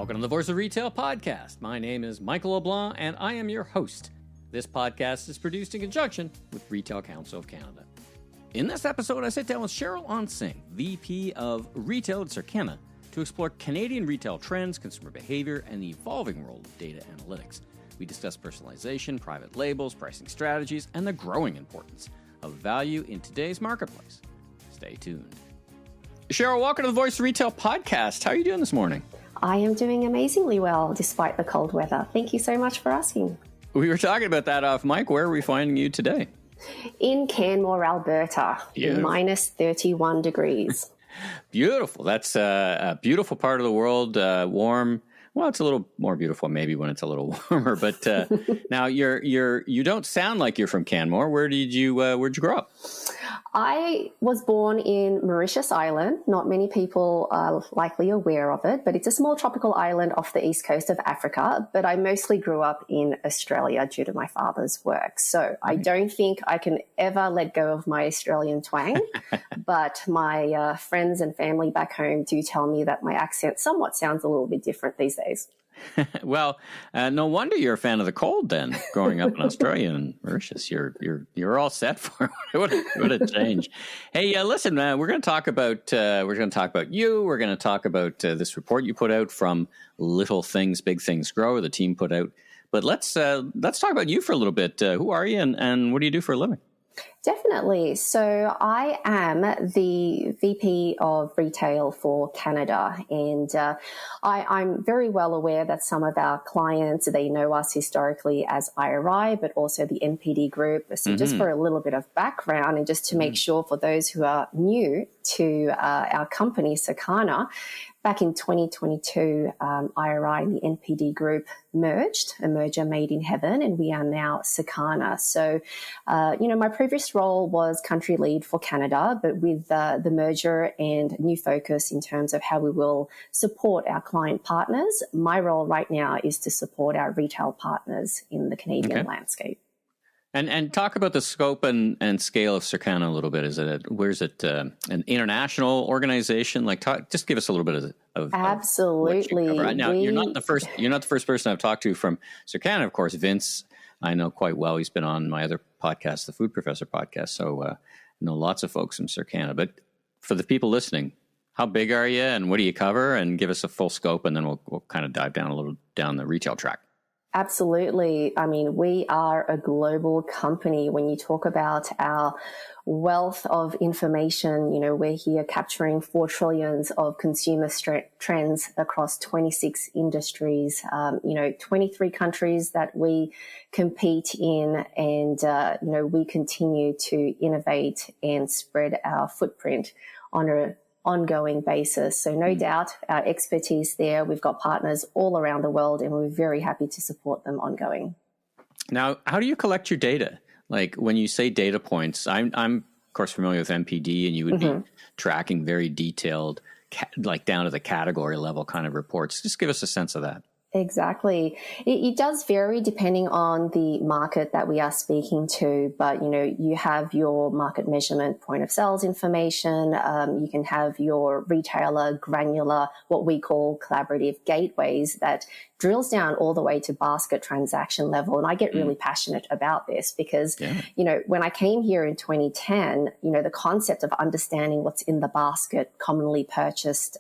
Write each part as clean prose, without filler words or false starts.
Welcome to the Voice of Retail podcast. My name is Michael LeBlanc, and I am your host. This podcast is produced in conjunction with Retail Council of Canada. In this episode, I sit down with Cheryl and Seng, VP of Retail at Circana, to explore Canadian retail trends, consumer behavior, and the evolving role of data analytics. We discuss personalization, private labels, pricing strategies, and the growing importance of value in today's marketplace. Stay tuned. Cheryl, welcome to the Voice of Retail podcast. How are you doing this morning? I am doing amazingly well, despite the cold weather. Thank you so much for asking. We were talking about that off mic. Where are we finding you today? In Canmore, Alberta, minus 31 degrees. Beautiful. That's a beautiful part of the world, warm. Well, it's a little more beautiful maybe when it's a little warmer, but now you don't sound like you're from Canmore. Where'd you grow up? I was born in Mauritius Island. Not many people are likely aware of it, but it's a small tropical island off the east coast of Africa. But I mostly grew up in Australia due to my father's work. So I don't think I can ever let go of my Australian twang. But my friends and family back home do tell me that my accent somewhat sounds a little bit different these days. Well, no wonder you're a fan of the cold then, growing up in Australia and Mauritius. You're all set for it. What a change. Hey, listen, we're going to talk about you. We're going to talk about this report you put out from Little Things, Big Things Grow, the team put out. But let's talk about you for a little bit. Who are you and what do you do for a living? Definitely. So I am the VP of Retail for Canada, and I'm very well aware that some of our clients, they know us historically as IRI, but also the NPD group. So just for a little bit of background and just to make sure for those who are new to our company, Circana, back in 2022, IRI and the NPD group merged, a merger made in heaven, and we are now Circana. So, my previous role was country lead for Canada, but with the merger and new focus in terms of how we will support our client partners, my role right now is to support our retail partners in the Canadian landscape. And talk about the scope and scale of Circana a little bit. Where's it an international organization? Just give us a little bit of absolutely. Of what you cover. Now, you're not the first person I've talked to from Circana, of course. Vince, I know quite well. He's been on my other podcast, the Food Professor podcast. So I know lots of folks from Circana. But for the people listening, how big are you, and what do you cover? And give us a full scope, and then we'll kind of dive down a little down the retail track. Absolutely. I mean, we are a global company. When you talk about our wealth of information, we're here capturing 4 trillion of consumer trends across 26 industries, 23 countries that we compete in, and, we continue to innovate and spread our footprint on a ongoing basis. So no doubt our expertise there, we've got partners all around the world, and we're very happy to support them ongoing. Now, how do you collect your data? Like when you say data points, I'm of course familiar with MPD, and you would be tracking very detailed, like down to the category level kind of reports. Just give us a sense of that. Exactly. It does vary depending on the market that we are speaking to, but, you have your market measurement point of sales information. You can have your retailer granular, what we call collaborative gateways that drills down all the way to basket transaction level. And I get really passionate about this because, when I came here in 2010, the concept of understanding what's in the basket, commonly purchased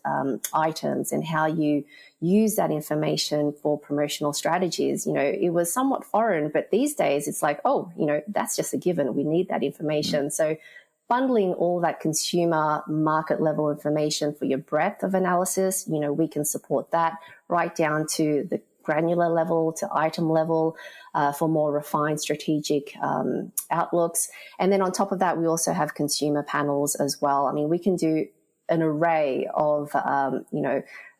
items, and how you use that information for promotional strategies, it was somewhat foreign, but these days it's like, that's just a given. We need that information. So bundling all that consumer market level information for your breadth of analysis, we can support that right down to the granular level, to item level, for more refined strategic outlooks. And then on top of that, we also have consumer panels as well. I mean, we can do an array of,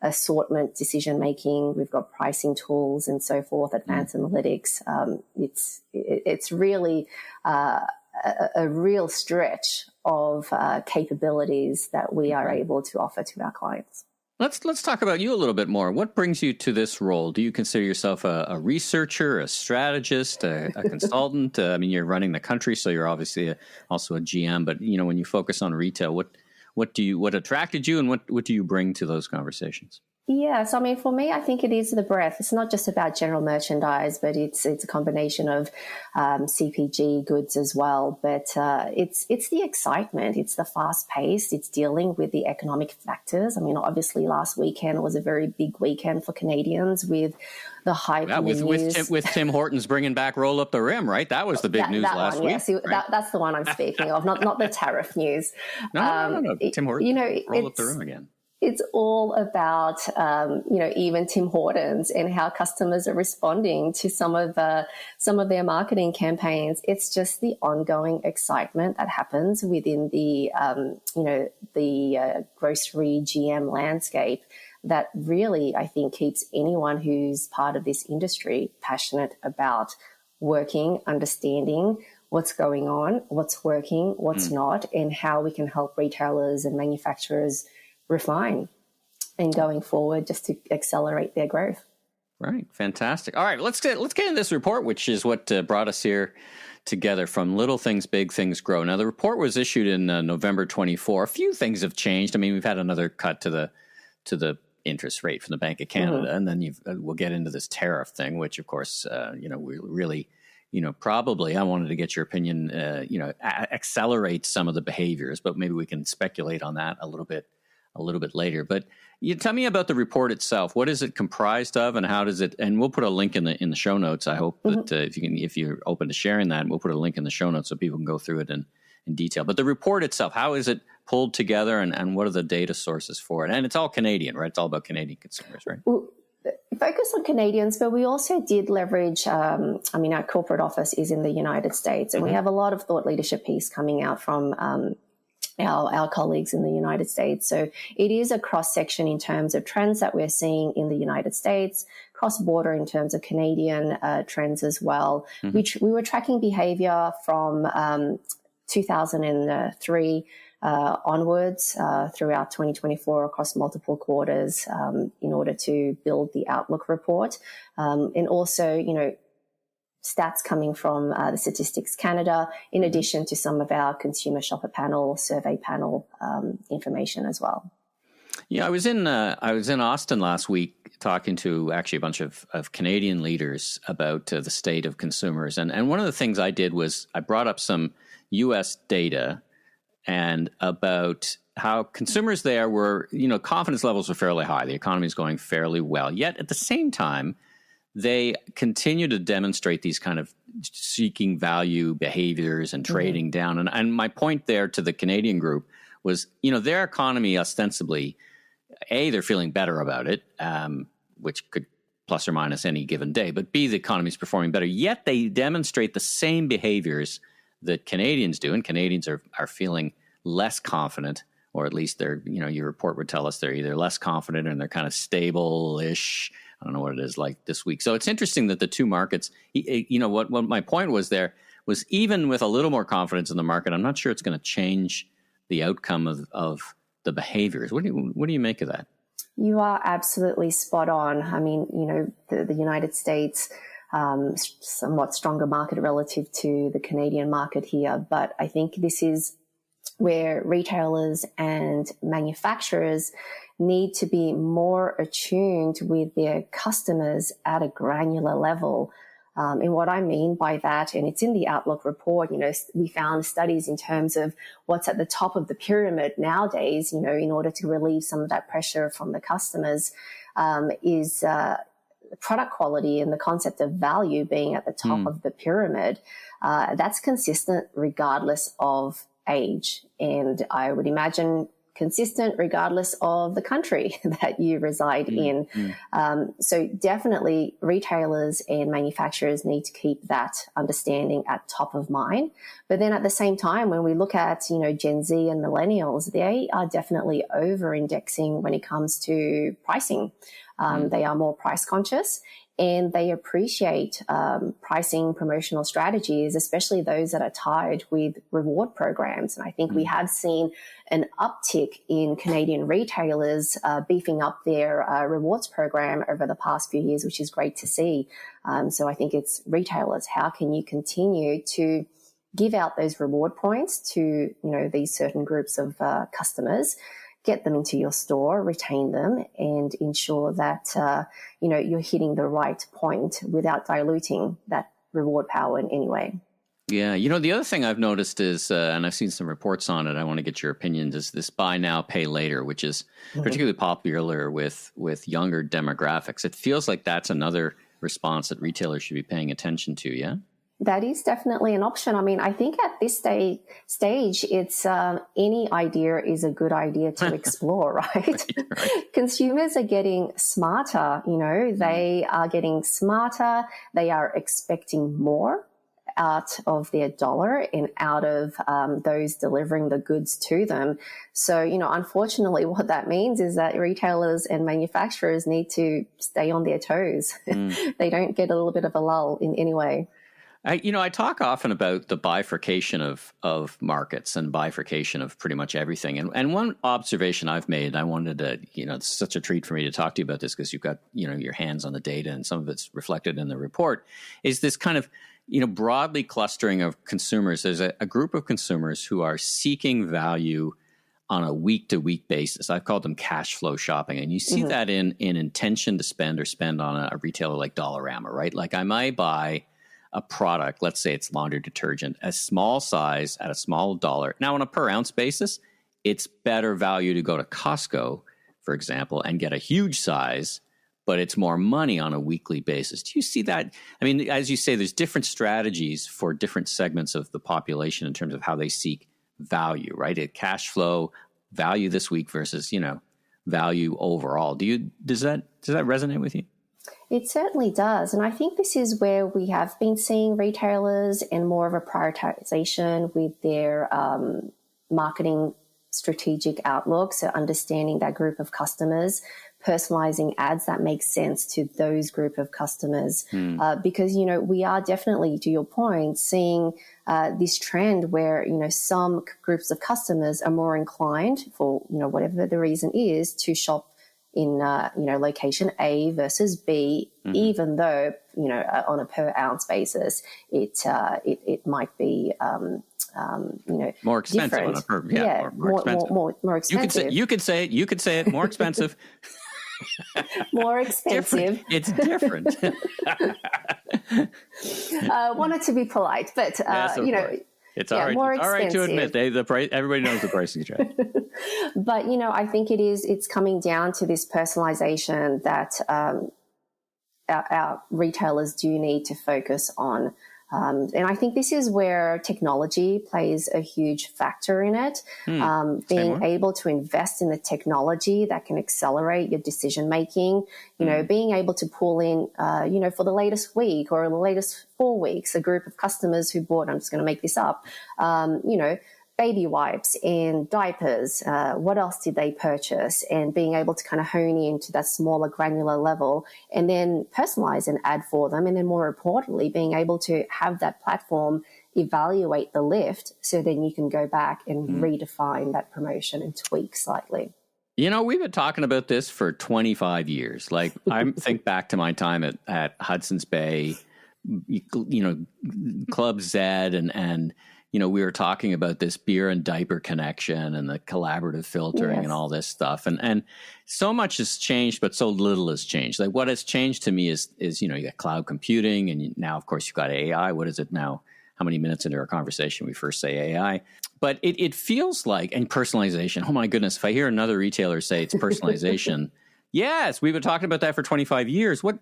assortment decision making. We've got pricing tools and so forth, advanced analytics. It's really a real stretch of capabilities that we are able to offer to our clients. Let's talk about you a little bit more. What brings you to this role? Do you consider yourself a researcher, a strategist, a consultant? I mean, you're running the country, so you're obviously also a GM. But when you focus on retail, what attracted you, and what do you bring to those conversations? Yeah, so I mean, for me, I think it is the breadth. It's not just about general merchandise, but it's a combination of CPG goods as well. But it's the excitement, it's the fast pace, it's dealing with the economic factors. I mean, obviously, last weekend was a very big weekend for Canadians with the hype in the news. With Tim Hortons bringing back roll up the rim, right? That was the big news last week. Yes, right? That's the one I'm speaking of, not the tariff news. No. Tim Hortons, roll up the rim again. It's all about, even Tim Hortons and how customers are responding to some of their marketing campaigns. It's just the ongoing excitement that happens within the grocery GM landscape that really, I think, keeps anyone who's part of this industry passionate about working, understanding what's going on, what's working, what's not, and how we can help retailers and manufacturers refine and going forward just to accelerate their growth. Right. Fantastic. All right, let's get into this report, which is what brought us here together, From Little Things, Big Things Grow. Now, the report was issued in November 24. A few things have changed. I mean, we've had another cut to the interest rate from the Bank of Canada, and then we'll get into this tariff thing, which, of course, we really, probably, I wanted to get your opinion, accelerate some of the behaviors, but maybe we can speculate on that a little bit later. But you tell me about the report itself. What is it comprised of, and how does it? And we'll put a link in the show notes. I hope that if you're open to sharing that, we'll put a link in the show notes so people can go through it in detail. But the report itself, how is it pulled together, and what are the data sources for it? And it's all Canadian, right? It's all about Canadian consumers, right? Well, focus on Canadians, but we also did leverage, our corporate office is in the United States, and we have a lot of thought leadership piece coming out from our colleagues in the United States. So it is a cross-section in terms of trends that we're seeing in the United States, cross-border in terms of Canadian trends as well, which we were tracking behavior from 2003 onwards throughout 2024 across multiple quarters in order to build the outlook report. And also, stats coming from the Statistics Canada, in addition to some of our consumer shopper panel, survey panel information as well. Yeah, I was in Austin last week talking to actually a bunch of Canadian leaders about the state of consumers. And one of the things I did was I brought up some U.S. data and about how consumers there were, confidence levels were fairly high. The economy is going fairly well. Yet at the same time, they continue to demonstrate these kind of seeking value behaviors and trading down. And my point there to the Canadian group was, their economy ostensibly, A, they're feeling better about it, which could plus or minus any given day, but B, the economy is performing better. Yet they demonstrate the same behaviors that Canadians do, and Canadians are feeling less confident, or at least they're, your report would tell us they're either less confident and they're kind of stable-ish. I don't know what it is like this week. So it's interesting that the two markets, what my point was there was, even with a little more confidence in the market, I'm not sure it's going to change the outcome of the behaviors. What do you make of that? You are absolutely spot on. I mean, the United States, somewhat stronger market relative to the Canadian market here, but I think this is where retailers and manufacturers need to be more attuned with their customers at a granular level. And what I mean by that, and it's in the Outlook report, we found studies in terms of what's at the top of the pyramid nowadays, in order to relieve some of that pressure from the customers, is product quality and the concept of value being at the top of the pyramid. That's consistent regardless of age. And I would imagine consistent regardless of the country that you reside in. So definitely retailers and manufacturers need to keep that understanding at top of mind. But then at the same time, when we look at, Gen Z and millennials, they are definitely over-indexing when it comes to pricing. They are more price conscious, and they appreciate pricing promotional strategies, especially those that are tied with reward programs. And I think we have seen an uptick in Canadian retailers beefing up their rewards program over the past few years, which is great to see. So I think it's retailers. How can you continue to give out those reward points to, these certain groups of customers get them into your store, retain them, and ensure that, you're hitting the right point without diluting that reward power in any way. Yeah. The other thing I've noticed is, and I've seen some reports on it, I want to get your opinion, is this buy now, pay later, which is particularly popular with younger demographics. It feels like that's another response that retailers should be paying attention to, yeah? That is definitely an option. I mean, I think at this stage, it's any idea is a good idea to explore, right? Right. Consumers are getting smarter, they are getting smarter. They are expecting more out of their dollar and out of those delivering the goods to them. So, unfortunately, what that means is that retailers and manufacturers need to stay on their toes. They don't get a little bit of a lull in any way. I talk often about the bifurcation of markets and bifurcation of pretty much everything. And one observation I've made, I wanted to, it's such a treat for me to talk to you about this because you've got, your hands on the data and some of it's reflected in the report, is this kind of, broadly clustering of consumers. There's a group of consumers who are seeking value on a week-to-week basis. I've called them cash flow shopping. And you see that in intention to spend or spend on a retailer like Dollarama, right? Like I might buy a product, let's say it's laundry detergent, a small size at a small dollar. Now, on a per ounce basis, it's better value to go to Costco, for example, and get a huge size, but it's more money on a weekly basis. Do you see that? I mean, as you say, there's different strategies for different segments of the population in terms of how they seek value, right? Cash flow, value this week versus, value overall. Does that resonate with you? It certainly does. And I think this is where we have been seeing retailers and more of a prioritization with their marketing strategic outlook. So understanding that group of customers, personalizing ads that make sense to those group of customers. Because, we are definitely, to your point, seeing this trend where, some groups of customers are more inclined for, whatever the reason is, to shop in, location A versus B, even though, on a per ounce basis, it might be, more expensive different. On a per, more expensive. More expensive. You could say it, more expensive. More expensive. It's different. Wanted to be polite, but, it's all right. More it's all right to admit the price. Everybody knows the pricing trend. But I think it's coming down to this personalization that our retailers do need to focus on. And I think this is where technology plays a huge factor in it. Being able to invest in the technology that can accelerate your decision making, being able to pull in, for the latest week or the latest 4 weeks, a group of customers who bought, I'm just going to make this up, baby wipes and diapers. What else did they purchase? And being able to kind of hone into that smaller granular level and then personalize an ad for them. And then more importantly, being able to have that platform evaluate the lift so then you can go back and redefine that promotion and tweak slightly. We've been talking about this for 25 years. Like I think back to my time at Hudson's Bay, Club Z and we were talking about this beer and diaper connection and the collaborative filtering and all this stuff. And so much has changed, but so little has changed. Like what has changed to me is you got cloud computing and now, of course, you've got AI. What is it now? How many minutes into our conversation we first say AI? But it feels like, and personalization, oh my goodness, if I hear another retailer say it's personalization, yes, we've been talking about that for 25 years. What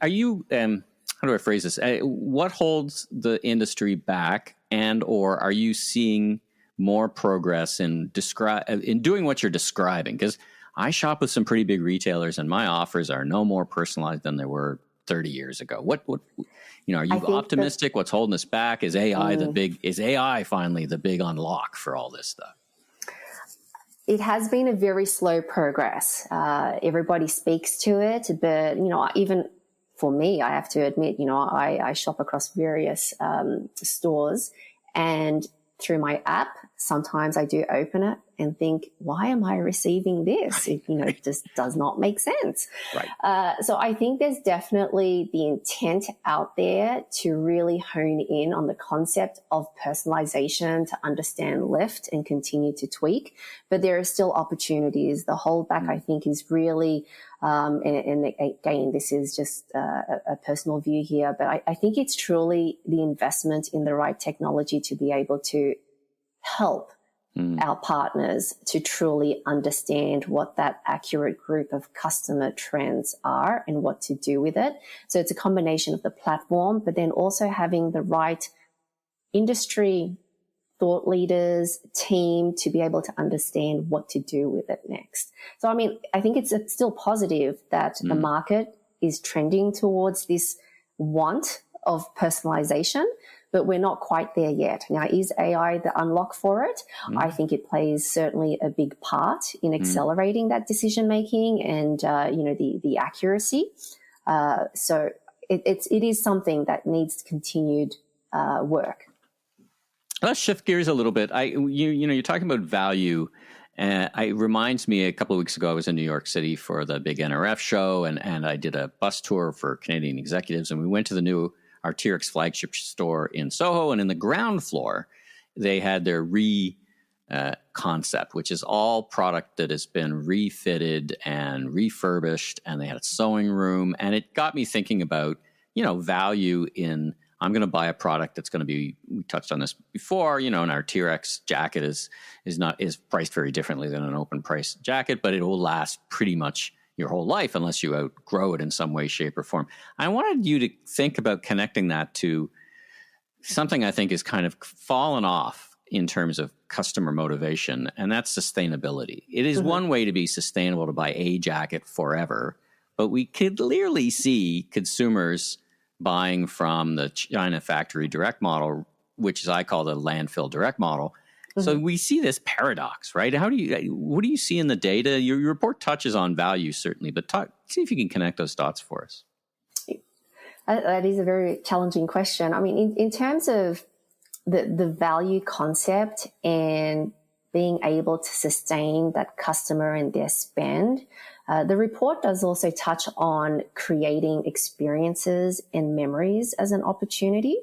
are you, how do I phrase this? What holds the industry back? And or are you seeing more progress in doing what you're describing? Because I shop with some pretty big retailers, and my offers are no more personalized than they were 30 years ago. What are you optimistic? What's holding us back? Is AI Is AI finally the big unlock for all this stuff? It has been a very slow progress. Everybody speaks to it, but even for me, I have to admit, I shop across various stores, and through my app, sometimes I do open it and think, why am I receiving this? It just does not make sense. Right. So I think there's definitely the intent out there to really hone in on the concept of personalization, to understand lift and continue to tweak. But there are still opportunities. The holdback, I think, is really, and again, this is just a personal view here, but I think it's truly the investment in the right technology to be able to help our partners to truly understand what that accurate group of customer trends are and what to do with it. So it's a combination of the platform, but then also having the right industry thought leaders, team to be able to understand what to do with it next. So, I mean, I think it's still positive that the market is trending towards this want of personalization, but we're not quite there yet. Now, is AI the unlock for it? I think it plays certainly a big part in accelerating that decision making and the accuracy. So it is something that needs continued work. Let's shift gears a little bit. You're talking about value. It reminds me, a couple of weeks ago, I was in New York City for the big NRF show, and I did a bus tour for Canadian executives, and we went to the new Arc'teryx flagship store in Soho, and in the ground floor, they had their concept, which is all product that has been refitted and refurbished, and they had a sewing room, and it got me thinking about, value in, I'm going to buy a product that's going to be, we touched on this before, an Arc'teryx jacket is priced very differently than an open price jacket, but it will last pretty much your whole life unless you outgrow it in some way, shape, or form. I wanted you to think about connecting that to something I think is kind of fallen off in terms of customer motivation, and that's sustainability. It is one way to be sustainable to buy a jacket forever, but we could clearly see consumers buying from the China factory direct model, which is I call the landfill direct model. So we see this paradox, right? What do you see in the data? Your report touches on value, certainly, but see if you can connect those dots for us. That is a very challenging question. I mean, in terms of the value concept and being able to sustain that customer and their spend, the report does also touch on creating experiences and memories as an opportunity.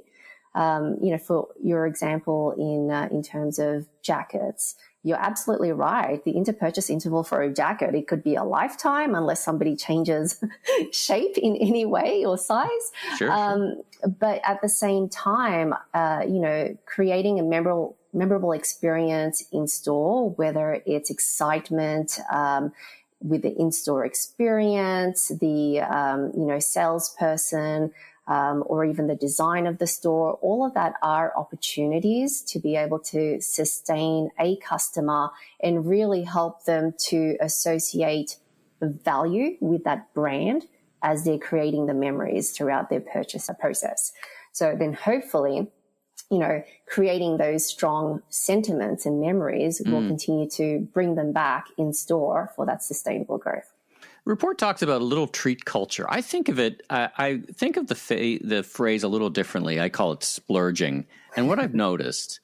For your example in terms of jackets, you're absolutely right. The interpurchase interval for a jacket, it could be a lifetime unless somebody changes shape in any way or size. Sure. But at the same time, creating a memorable experience in store, whether it's excitement, with the in-store experience, the, salesperson, or even the design of the store, all of that are opportunities to be able to sustain a customer and really help them to associate the value with that brand as they're creating the memories throughout their purchase process. So then hopefully, creating those strong sentiments and memories will continue to bring them back in store for that sustainable growth. Report talks about a little treat culture. I think of it, I think of the phrase a little differently. I call it splurging. And what I've noticed,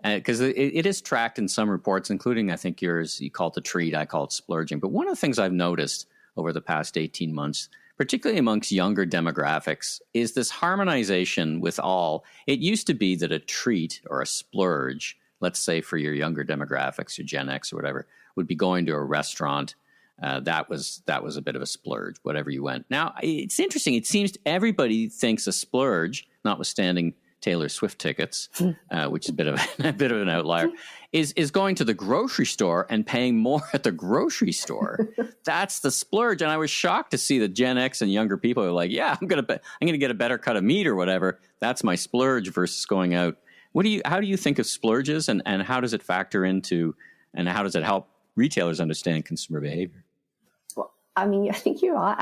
because it is tracked in some reports, including I think yours, you call it the treat, I call it splurging. But one of the things I've noticed over the past 18 months, particularly amongst younger demographics, is this harmonization with all. It used to be that a treat or a splurge, let's say for your younger demographics, your Gen X or whatever, would be going to a restaurant. That was a bit of a splurge, whatever you went. Now, it's interesting. It seems everybody thinks a splurge, notwithstanding Taylor Swift tickets, which is a bit of an outlier, is going to the grocery store and paying more at the grocery store. That's the splurge. And I was shocked to see that Gen X and younger people are like, yeah, I'm gonna get a better cut of meat or whatever. That's my splurge versus going out. How do you think of splurges, and how does it factor into, and how does it help retailers understand consumer behavior? I mean, I think you are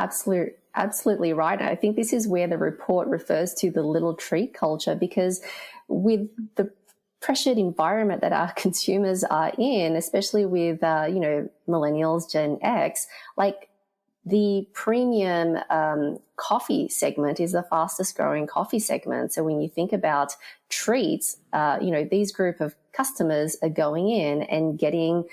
absolutely right. I think this is where the report refers to the little treat culture, because with the pressured environment that our consumers are in, especially with, millennials, Gen X, like the premium coffee segment is the fastest growing coffee segment. So when you think about treats, these group of customers are going in and getting,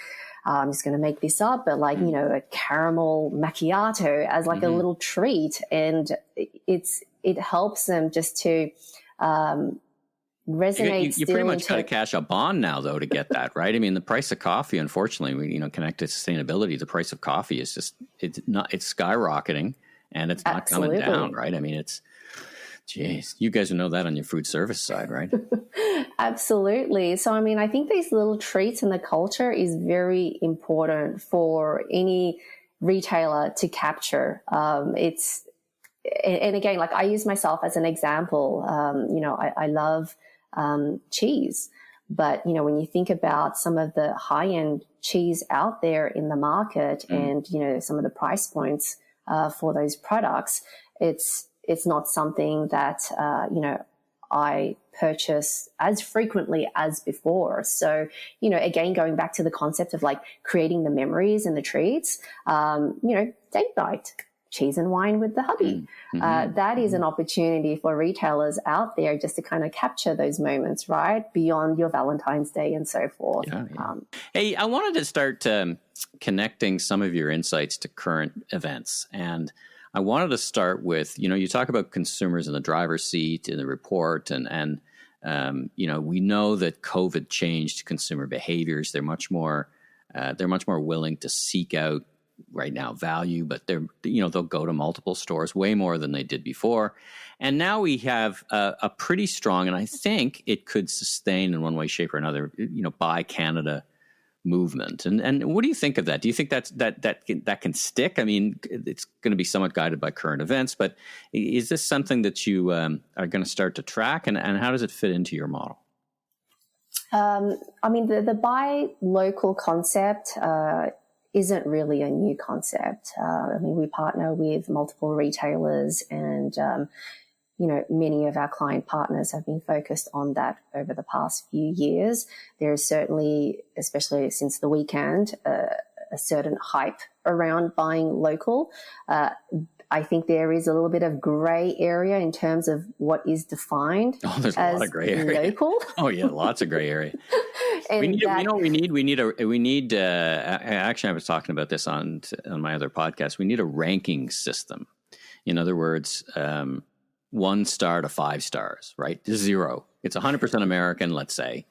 I'm just going to make this up, but like, a caramel macchiato as like a little treat. And it helps them just to resonate. You pretty much got to cash a bond now, though, to get that, right? I mean, the price of coffee, unfortunately, connected to sustainability, the price of coffee is just, it's skyrocketing, and it's not coming down, right? I mean, geez, you guys know that on your food service side, right? Absolutely. So, I mean, I think these little treats in the culture is very important for any retailer to capture. And again, like I use myself as an example. I love cheese, but when you think about some of the high-end cheese out there in the market, and some of the price points for those products, it's not something that I purchase as frequently as before. So again, going back to the concept of like creating the memories and the treats, date night, cheese and wine with the hubby. That is an opportunity for retailers out there just to kind of capture those moments, right? Beyond your Valentine's Day and so forth. Yeah. Hey, I wanted to start connecting some of your insights to current events. And I wanted to start with, you talk about consumers in the driver's seat in the report, and we know that COVID changed consumer behaviors. They're much more willing to seek out right now value, but they'll go to multiple stores way more than they did before. And now we have a pretty strong, and I think it could sustain in one way, shape, or another, Buy Canada movement. And what do you think of that? Do you think that can stick? I mean, it's going to be somewhat guided by current events, but is this something that you are going to start to track, and how does it fit into your model? I mean, the buy local concept isn't really a new concept. I mean, we partner with multiple retailers, and many of our client partners have been focused on that over the past few years. There is certainly, especially since the weekend, a certain hype around buying local. I think there is a little bit of gray area in terms of what is defined there's a lot of gray area. Local. Oh yeah, lots of gray area. Actually, I was talking about this on my other podcast. We need a ranking system. In other words, 1 star to 5 stars, right? 0. It's 100% American, let's say.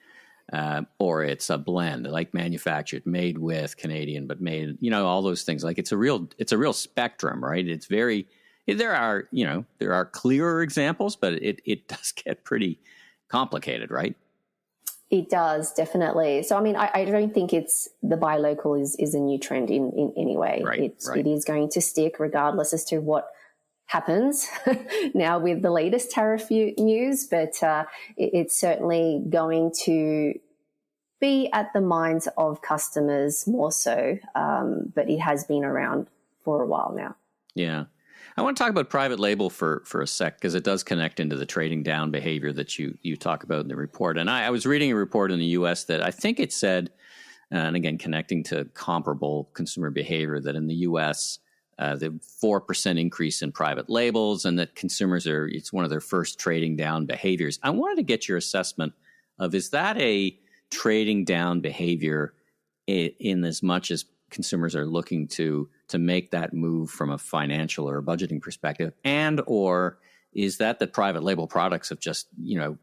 Or it's a blend, like manufactured, made with Canadian, but made, all those things. Like it's a real spectrum, right? It's very, there are clearer examples, but it does get pretty complicated, right? It does, definitely. So, I mean, I don't think the buy local is a new trend in any way. Right, It is going to stick regardless as to what happens now with the latest tariff news, but it's certainly going to be at the minds of customers more so, but it has been around for a while now. Yeah. I want to talk about private label for a sec, because it does connect into the trading down behavior that you talk about in the report. And I was reading a report in the U.S. that I think it said, and again, connecting to comparable consumer behavior, that in the U.S., the 4% increase in private labels, and that consumers it's one of their first trading down behaviors. I wanted to get your assessment of, is that a trading down behavior in as much as consumers are looking to make that move from a financial or a budgeting perspective, and or is that the private label products have just,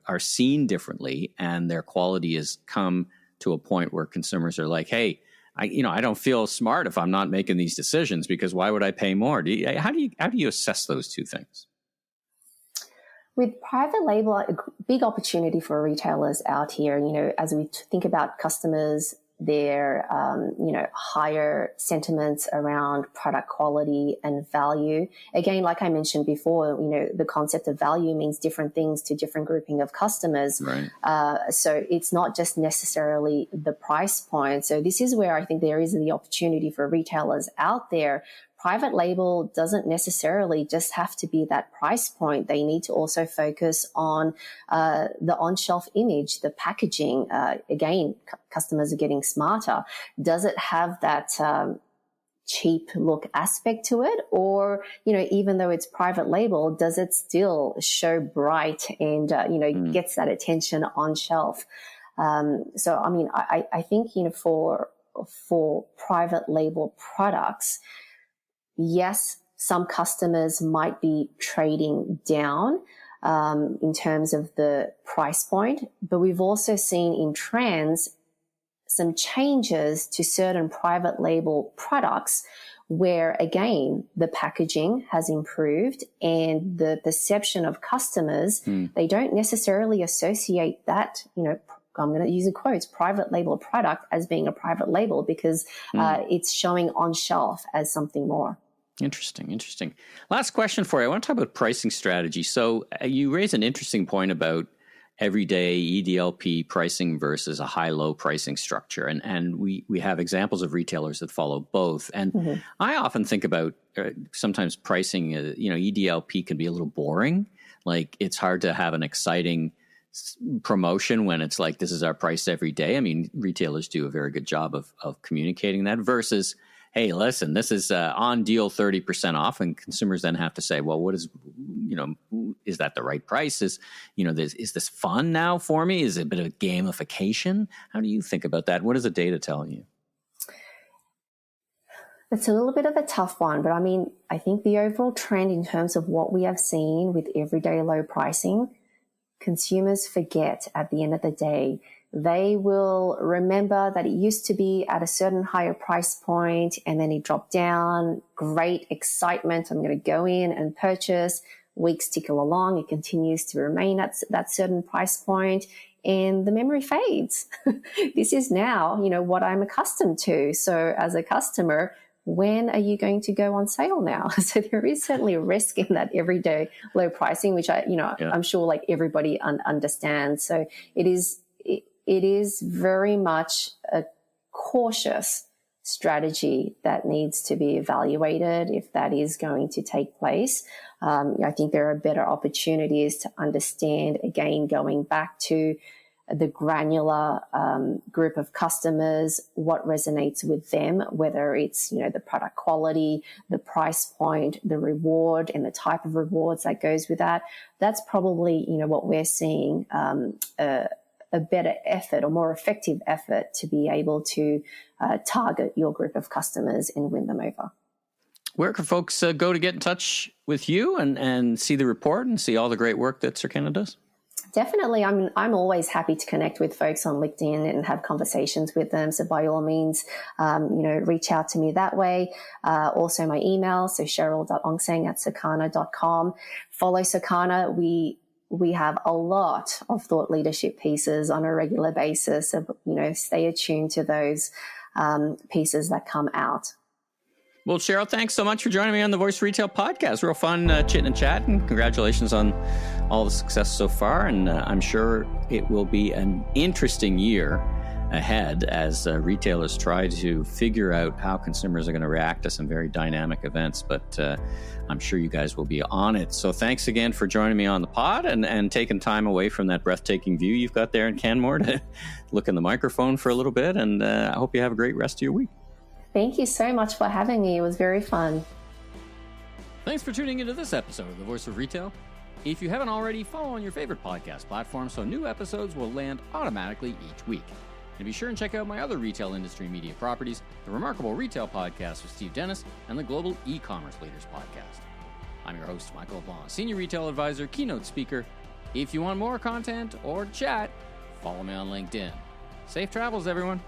are seen differently, and their quality has come to a point where consumers are like, hey, I don't feel smart if I'm not making these decisions, because why would I pay more? How do you assess those two things? With private label, a big opportunity for retailers out here, as we think about customers, their, higher sentiments around product quality and value. Again, like I mentioned before, the concept of value means different things to different grouping of customers. Right. So it's not just necessarily the price point. So this is where I think there is the opportunity for retailers out there. Private label doesn't necessarily just have to be that price point. They need to also focus on the on-shelf image, the packaging. Again, customers are getting smarter. Does it have that cheap look aspect to it? Or, even though it's private label, does it still show bright and, gets that attention on shelf? So, I mean, I think, for private label products, yes, some customers might be trading down in terms of the price point, but we've also seen in trends some changes to certain private label products where, again, the packaging has improved and the perception of customers, they don't necessarily associate that, I'm going to use in quotes, private label product as being a private label because it's showing on shelf as something more. Interesting. Last question for you. I want to talk about pricing strategy. So you raise an interesting point about everyday EDLP pricing versus a high-low pricing structure. And we have examples of retailers that follow both. And I often think about sometimes pricing, EDLP can be a little boring. Like it's hard to have an exciting promotion when it's like, this is our price every day. I mean, retailers do a very good job of communicating that versus, hey, listen, this is on deal 30% off. And consumers then have to say, well, what is, is that the right price? Is this fun now for me? Is it a bit of gamification? How do you think about that? What does the data tell you? It's a little bit of a tough one, but I mean, I think the overall trend in terms of what we have seen with everyday low pricing, consumers forget at the end of the day. They will remember that it used to be at a certain higher price point and then it dropped down. Great excitement. I'm going to go in and purchase. Weeks tick along. It continues to remain at that certain price point and the memory fades. This is now, what I'm accustomed to. So as a customer, when are you going to go on sale now? So there is certainly a risk in that everyday low pricing, which I'm sure like everybody understands. So it is very much a cautious strategy that needs to be evaluated if that is going to take place. I think there are better opportunities to understand, again, going back to the granular group of customers, what resonates with them, whether it's, the product quality, the price point, the reward, and the type of rewards that goes with that. That's probably, what we're seeing, a better effort or more effective effort to be able to target your group of customers and win them over. Where can folks go to get in touch with you and see the report and see all the great work that Circana does? Definitely. I'm always happy to connect with folks on LinkedIn and have conversations with them. So by all means, reach out to me that way. Also my email, so cheryl.ongseng@circana.com. Follow Circana. We have a lot of thought leadership pieces on a regular basis. So, stay attuned to those pieces that come out. Well, Cheryl, thanks so much for joining me on the Voice Retail Podcast. Real fun chitting and chatting. Congratulations on all the success so far. And I'm sure it will be an interesting year ahead as retailers try to figure out how consumers are going to react to some very dynamic events. But I'm sure you guys will be on it. So thanks again for joining me on the pod and taking time away from that breathtaking view you've got there in Canmore to look in the microphone for a little bit. And I hope you have a great rest of your week. Thank you so much for having me. It was very fun. Thanks for tuning into this episode of The Voice of Retail. If you haven't already, follow on your favorite podcast platform so new episodes will land automatically each week. And be sure and check out my other retail industry media properties, the Remarkable Retail Podcast with Steve Dennis and the Global E-Commerce Leaders Podcast. I'm your host, Michael LeBlanc, Senior Retail Advisor, Keynote Speaker. If you want more content or chat, follow me on LinkedIn. Safe travels, everyone.